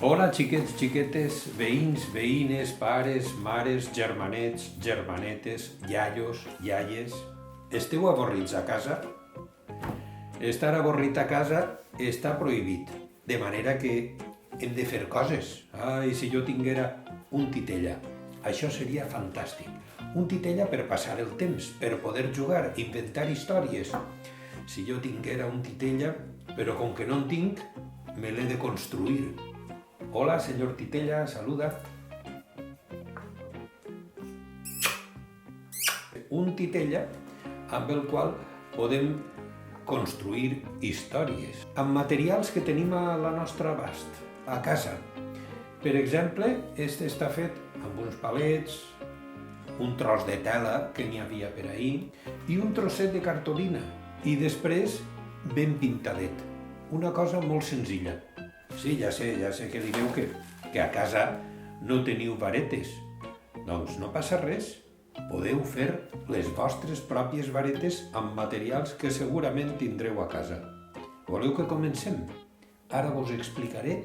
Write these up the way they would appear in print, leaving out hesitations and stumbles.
Hola, xiquets, xiquetes, veïns, veïnes, pares, mares, germanets, germanetes, iaios, iaies. Esteu avorrits a casa? Estar avorrit a casa està prohibit, de manera que hem de fer coses. Ai, si jo tinguera un titella, això seria fantàstic. Un titella per passar el temps, per poder jugar, inventar històries. Si jo tinguera un titella, però com que no en tinc, me l'he de construir. Hola, senyor Titella, saluda. Un titella amb el qual podem construir històries, amb materials que tenim a la nostra abast, a casa. Per exemple, este està fet amb uns palets, un tros de tela que n'hi havia per ahir i un trosset de cartolina. I després ben pintadet. Una cosa molt senzilla. Sí, ja sé que direu que a casa no teniu varetes. Doncs no passa res. Podeu fer les vostres pròpies varetes amb materials que segurament tindreu a casa. Voleu que comencem? Ara vos explicaré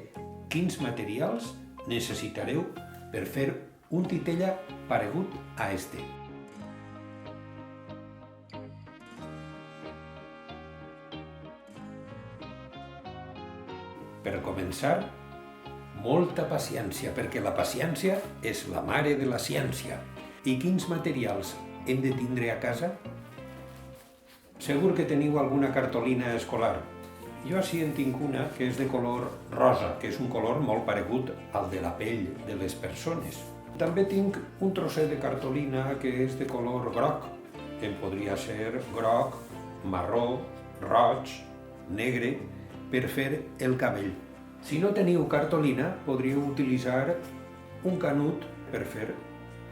quins materials necessitareu per fer un titella paregut a este. Per començar, molta paciència, perquè la paciència és la mare de la ciència. I quins materials hem de tindre a casa? Segur que teniu alguna cartolina escolar. Jo així en tinc una que és de color rosa, que és un color molt paregut al de la pell de les persones. També tinc un trosset de cartolina que és de color groc. Podria ser groc, marró, roig, negre, per fer el cabell. Si no teniu cartolina, podríeu utilitzar un canut per fer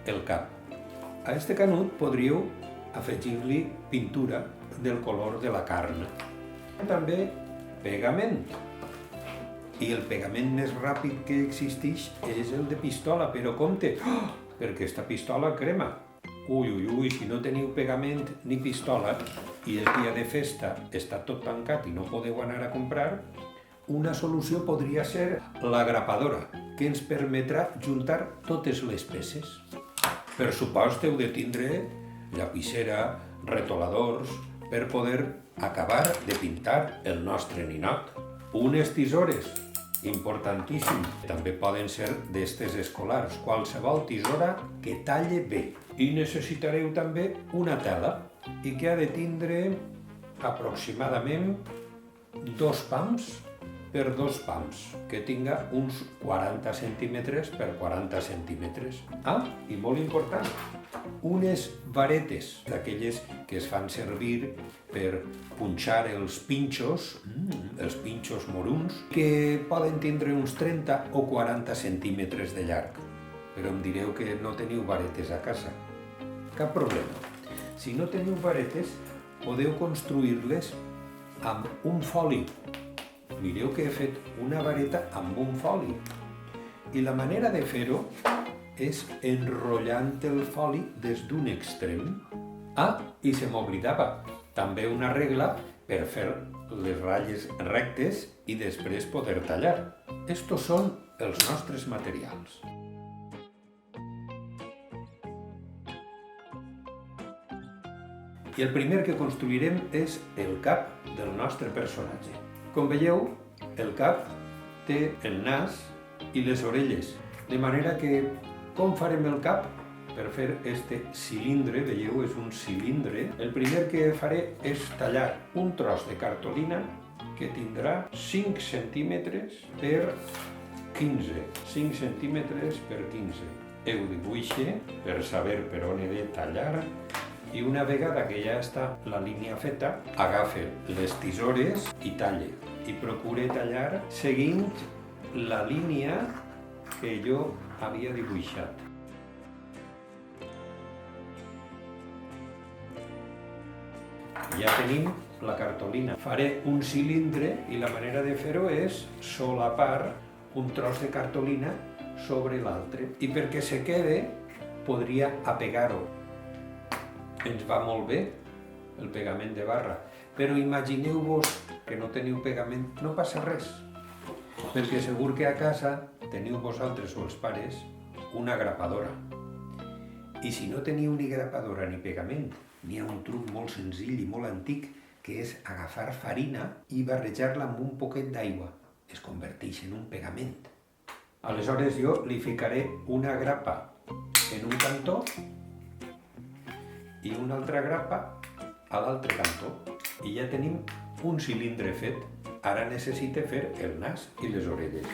el cap. A este canut podríeu afegir-li pintura del color de la carn. També pegament. I el pegament més ràpid que existeix és el de pistola, però compte, perquè aquesta pistola crema. Ui, si no teniu pegament ni pistola i el dia de festa està tot tancat i no podeu anar a comprar, una solució podria ser la grapadora, que ens permetrà juntar totes les peces. Per supost heu de tindre llapissera, retoladors, per poder acabar de pintar el nostre ninot. Unes tisores, importantíssim. També poden ser d'estes escolars, qualsevol tisora que talle bé. I necessitareu també una tela, i que ha de tindre aproximadament 2 pams per 2 pams, que tinga uns 40 centímetres per 40 centímetres. I molt important, unes varetes, d'aquelles que es fan servir per punxar els pinxos moruns, que poden tindre uns 30 o 40 centímetres de llarg. Però em direu que no teniu varetes a casa. Cap problema. Si no teniu varetes, podeu construir-les amb un foli. Mireu que he fet una vareta amb un foli. I la manera de fer-ho és enrotllant el foli des d'un extrem. I se m'oblidava, també una regla per fer les ratlles rectes i després poder tallar. Estos són els nostres materials. I el primer que construirem és el cap del nostre personatge. Com veieu, el cap té el nas i les orelles, de manera que, com farem el cap? Per fer este cilindre, veieu, és un cilindre, el primer que faré és tallar un tros de cartolina que tindrà 5 centímetres per 15. 5 centímetres per 15. Ho dibuixe per saber per on he de tallar. I una vegada que ja està la línia feta, agafe les tisores i talle. I procure tallar seguint la línia que jo havia dibuixat. Ja tenim la cartolina. Faré un cilindre i la manera de fer-ho és solapar un tros de cartolina sobre l'altre. I perquè se quede, podria apegar-ho. Ens va molt bé el pegament de barra, però imagineu-vos que no teniu pegament, no passa res. perquè segur que a casa teniu vosaltres o els pares una grapadora. I si no teniu ni grapadora ni pegament, n'hi ha un truc molt senzill i molt antic, que és agafar farina i barrejar-la amb un poquet d'aigua. Es converteix en un pegament. Aleshores jo li ficaré una grapa en un cantó i una altra grapa a l'altre cantó. I ja tenim un cilindre fet. Ara necessite fer el nas i les orelles.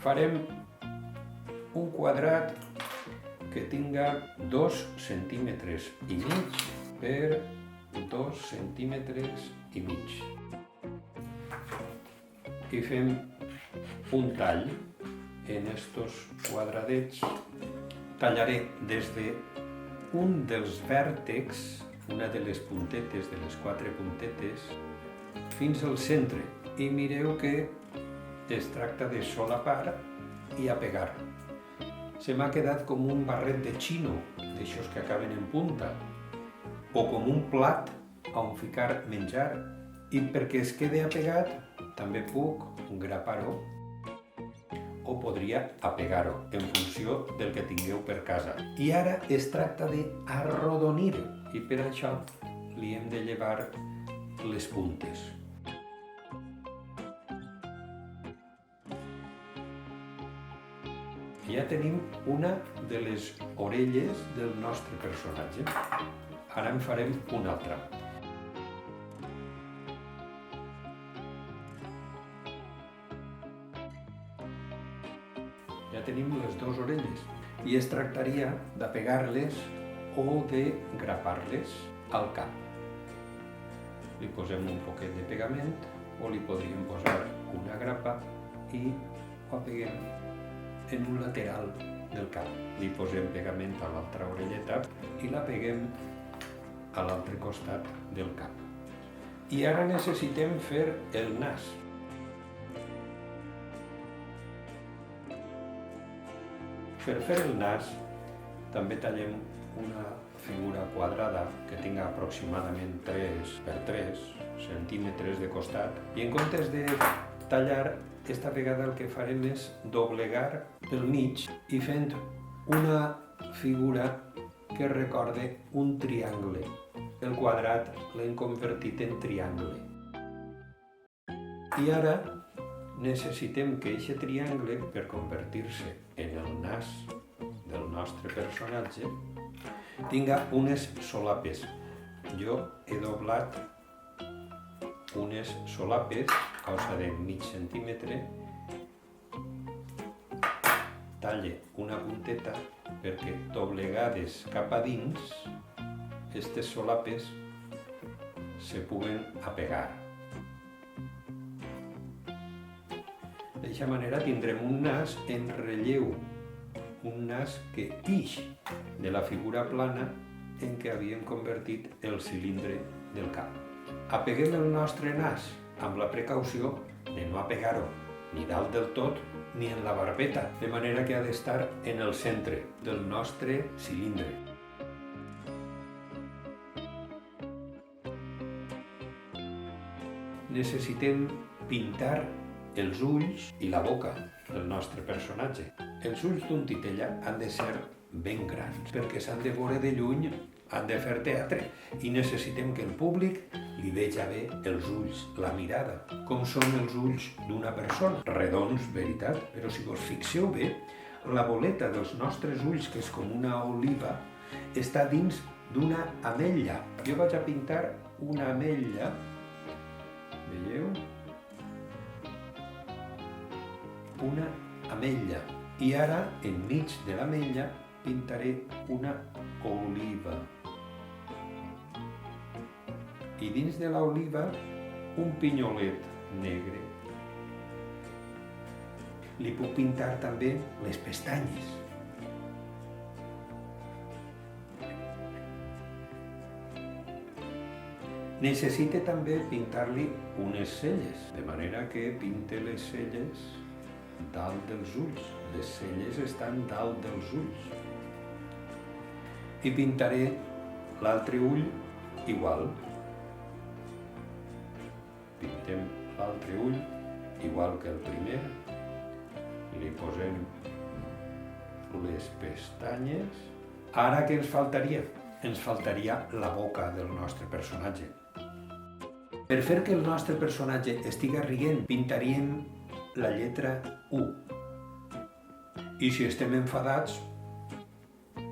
Farem un quadrat que tinga 2 centímetres i mig per 2 centímetres i mig. I fem un tall en estos quadradets. Tallaré des de un dels vèrtexs, una de les puntetes, de les 4 puntetes, fins al centre. I mireu que es tracta de solapar i apegar. Se m'ha quedat com un barret de xino, d'aixòs que acaben en punta, o com un plat on ficar menjar, i perquè es quede apegat també puc grapar-ho o podria apegar-ho en funció del que tingueu per casa. I ara es tracta d'arrodonir i per això li hem de llevar les puntes. Ja tenim una de les orelles del nostre personatge. Ara en farem una altra. Ja tenim les dues orelles i es tractaria d'apegar-les o de grapar-les al cap. Li posem un poquet de pegament o li podríem posar una grapa i ho apeguem en un lateral del cap. Li posem pegament a l'altra orelleta i la peguem a l'altre costat del cap. I ara necessitem fer el nas. Per fer el nas també tallem una figura quadrada que tinga aproximadament 3 per 3 centímetres de costat i en comptes de tallar, esta vegada el que farem és doblegar pel mig i fent una figura que recorde un triangle. El quadrat l'hem convertit en triangle. I ara necessitem que aquest triangle, per convertir-se en el nas del nostre personatge, tinga unes solapes. Jo he doblat unes solapes, cosa de mig centímetre, talle una punteta perquè doblegades cap a dins, aquestes solapes se puguen apegar. D'aquesta manera tindrem un nas en relleu, un nas que ix de la figura plana en què havíem convertit el cilindre del cap. Apeguem el nostre nas amb la precaució de no apegar-ho ni dalt del tot ni en la barbeta, de manera que ha d'estar en el centre del nostre cilindre. Necessitem pintar els ulls i la boca del nostre personatge. Els ulls d'un titella han de ser ben grans, perquè s'han de veure de lluny, han de fer teatre, i necessitem que el públic li veja bé els ulls, la mirada, com són els ulls d'una persona. Redons, veritat, però si vos fixeu bé, la boleta dels nostres ulls, que és com una oliva, està dins d'una ametlla. Jo vaig a pintar una ametlla, veieu? Una ametlla. I ara, enmig de l'ametlla, pintaré una oliva. I dins de l'oliva, un pinyolet negre. Li puc pintar també les pestanyes. Necessite també pintar-li unes celles, de manera que pinte les celles dalt dels ulls. Les celles estan dalt dels ulls. I pintaré l'altre ull igual. Pintem l'altre ull, igual que el primer, li posem les pestanyes. Ara què ens faltaria? Ens faltaria la boca del nostre personatge. Per fer que el nostre personatge estiga rient, pintaríem la lletra U. I si estem enfadats,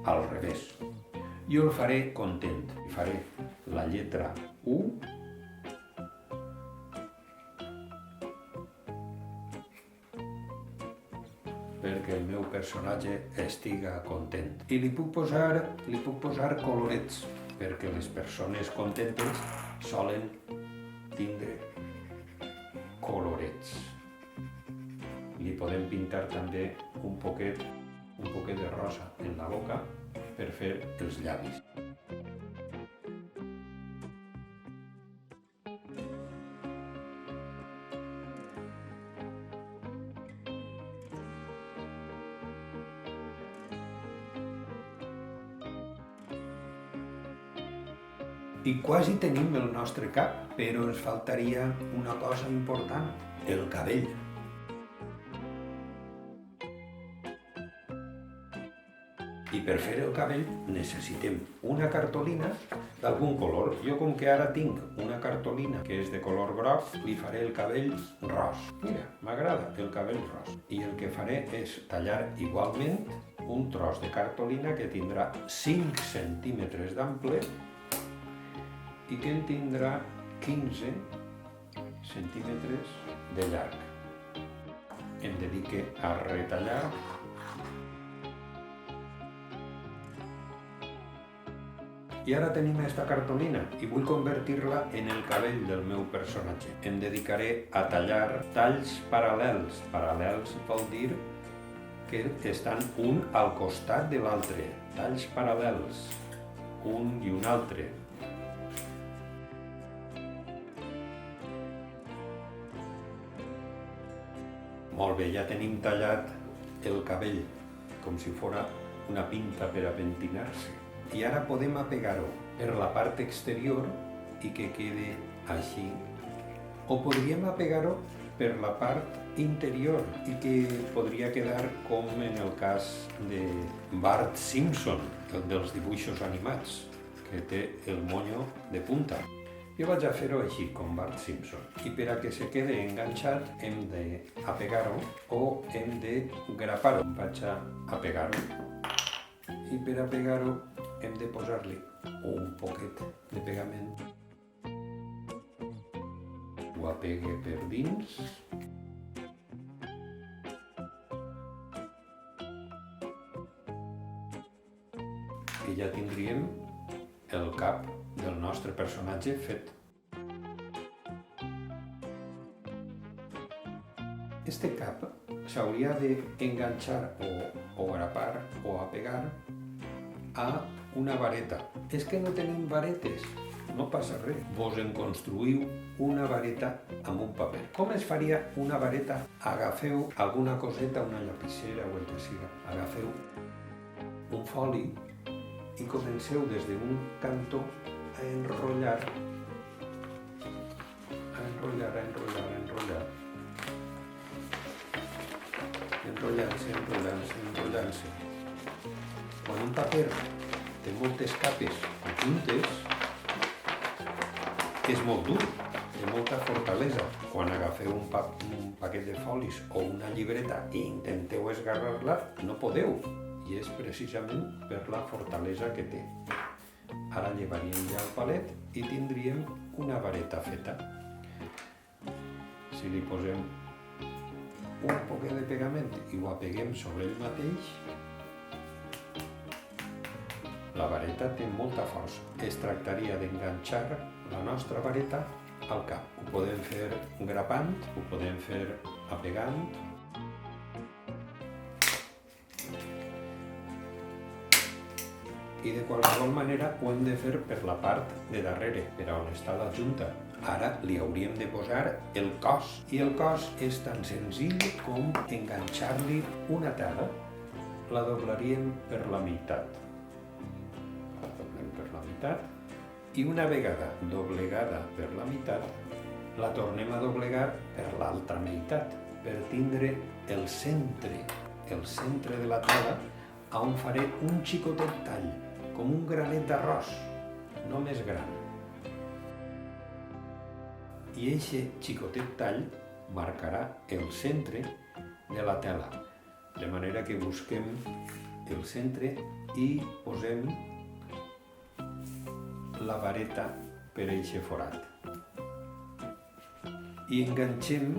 al revés. Jo el faré content. Faré la lletra U perquè el meu personatge estiga content. I li puc posar colorets, perquè les persones contentes solen tindre colorets. Li podem pintar també un poquet de rosa en la boca per fer els llavis. I quasi tenim el nostre cap, però ens faltaria una cosa important, el cabell. I per fer el cabell necessitem una cartolina d'algun color. Jo, com que ara tinc una cartolina que és de color groc, li faré el cabell ros. Mira, m'agrada el cabell ros. I el que faré és tallar igualment un tros de cartolina que tindrà 5 centímetres d'ample i que en tindrà 15 centímetres de llarg. Em dedique a retallar i ara tenim aquesta cartolina i vull convertir-la en el cabell del meu personatge. Em dedicaré a tallar talls paral·lels. Paral·lels vol dir que estan un al costat de l'altre. Talls paral·lels, un i un altre. Molt bé, ja tenim tallat el cabell, com si fos una pinta per a pentinar-se. I ara podem apegar-ho per la part exterior i que quede així. O podríem apegar-ho per la part interior i que podria quedar com en el cas de Bart Simpson, el dels dibuixos animats, que té el monyo de punta. Jo vaig a fer-ho així, com Bart Simpson. I per a que se quede enganxat hem d'apegar-ho o hem de grapar-ho. Vaig a apegar-ho. I per a pegar-ho hem de posar-li un poquet de pegament. Ho apegue per dins. I ja tindríem el cap del nostre personatge fet. Este cap s'hauria d'enganxar o grapar o apegar a una vareta. És que no tenim varetes, no passa res. Vos en construïu una vareta amb un paper. Com es faria una vareta? Agafeu alguna coseta, una llapissera o el que siga. Agafeu un foli i comenceu des d'un cantó a enrotllar. Enrotllant-se. Quan un paper té moltes capes o juntes, és molt dur, té molta fortalesa. Quan agafeu un paquet de folis o una llibreta i intenteu esgarrar-la, no podeu. I és precisament per la fortalesa que té. Ara llevaríem ja el palet i tindríem una vareta feta. Si li posem un poquet de pegament i ho apeguem sobre ell mateix, la vareta té molta força. Es tractaria d'enganxar la nostra vareta al cap. Ho podem fer grapant, ho podem fer apegant. I de qualsevol manera ho hem de fer per la part de darrere, per on està la junta. Ara li hauríem de posar el cos. I el cos és tan senzill com enganxar-li una tela. La doblaríem per la meitat. La doblem per la meitat. I una vegada doblegada per la meitat, la tornem a doblegar per l'altra meitat, per tindre el centre de la tela, on faré un xicotet tall, com un granet d'arròs, no més gran. I aquest xicotet tall marcarà el centre de la tela, de manera que busquem el centre i posem la vareta per eixe forat. I enganxem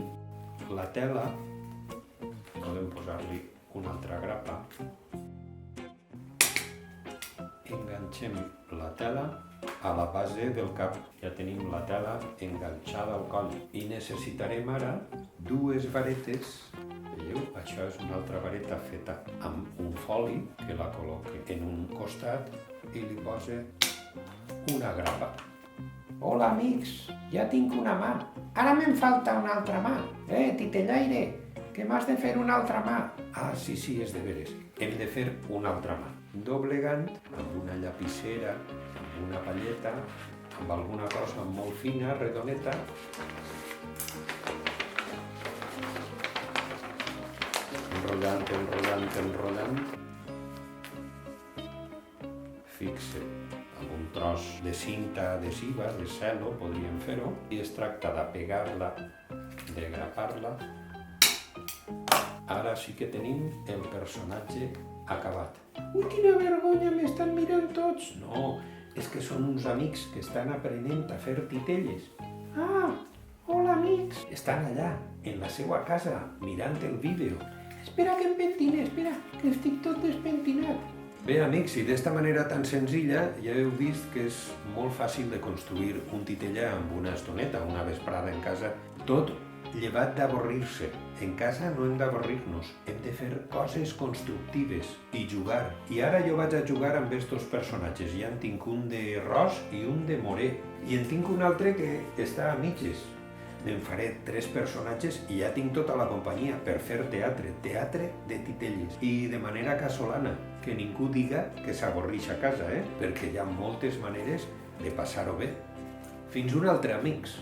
la tela, podem posar-li una altra grapa, enganxem la tela a la base del cap. Ja tenim la tela enganxada al coll i necessitarem ara dues varetes. Veieu? Això és una altra vareta feta amb un foli que la col·loque en un costat i li posa una grapa. Hola, amics, ja tinc una mà. Ara me'n falta una altra mà. Titellaire, que m'has de fer una altra mà. Ah, sí, és de veres. Hem de fer una altra mà. Doblegant amb una llapissera, amb una palleta, amb alguna cosa molt fina, redoneta. Enrotllant. Fixe amb un tros de cinta adhesiva, de cel·lo, podríem fer-ho, i es tracta de pegar-la, de grapar-la. Ara sí que tenim el personatge acabat. Ui, quina vergonya, m'estan mirant tots! No, és que són uns amics que estan aprenent a fer titelles. Ah, hola, amics! Estan allà, en la seva casa, mirant el vídeo. Espera que em pentine, espera, que estic tot despentinat. Bé, amics, i d'esta manera tan senzilla ja heu vist que és molt fàcil de construir un titeller amb una estoneta, una vesprada en casa, tot llevat d'avorrir-se. En casa no hem d'avorrir-nos, hem de fer coses constructives i jugar. I ara jo vaig a jugar amb estos personatges. Ja en tinc un de ros i un de morè. I en tinc un altre que està a mitges. Me'n faré 3 personatges i ja tinc tota la companyia per fer teatre de titelles. I de manera casolana, que ningú diga que s'avorrix a casa, perquè hi ha moltes maneres de passar-ho bé. Fins un altre, amics!